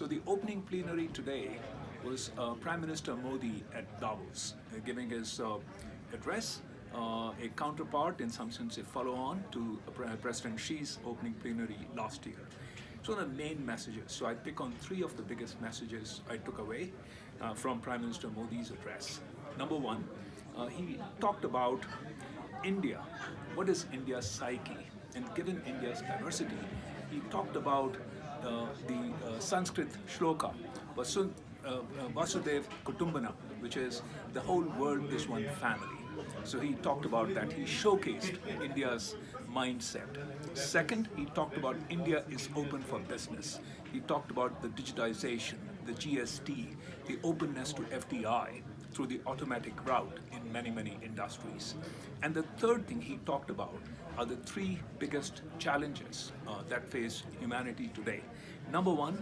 So the opening plenary today was Prime Minister Modi at Davos, giving his address, a counterpart, in some sense a follow-on to President Xi's opening plenary last year. So the main messages, so I pick on three of the biggest messages I took away from Prime Minister Modi's address. Number one, he talked about India. What is India's psyche? And given India's diversity, he talked about the Sanskrit shloka, Vasudev Kutumbana, which is the whole world is one family. So he talked about that. He showcased India's mindset. Second, he talked about India is open for business. He talked about the digitization, the GST, the openness to FDI through the automatic route in many, many industries. And the third thing he talked about are the three biggest challenges that face humanity today. Number one,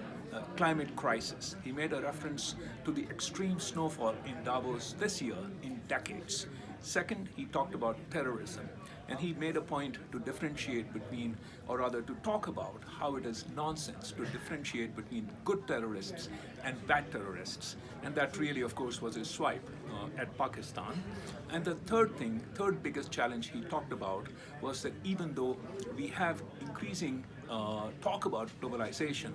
climate crisis. He made a reference to the extreme snowfall in Davos this year in decades. Second, he talked about terrorism, and he made a point to differentiate between, or rather to talk about how it is nonsense to differentiate between good terrorists and bad terrorists. And that really, of course, was his swipe at Pakistan. And the third biggest challenge he talked about was that even though we have increasing talk about globalization,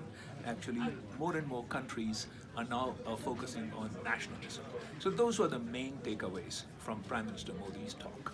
actually more and more countries are now focusing on nationalism. So those were the main takeaways from Prime Minister Modi's talk.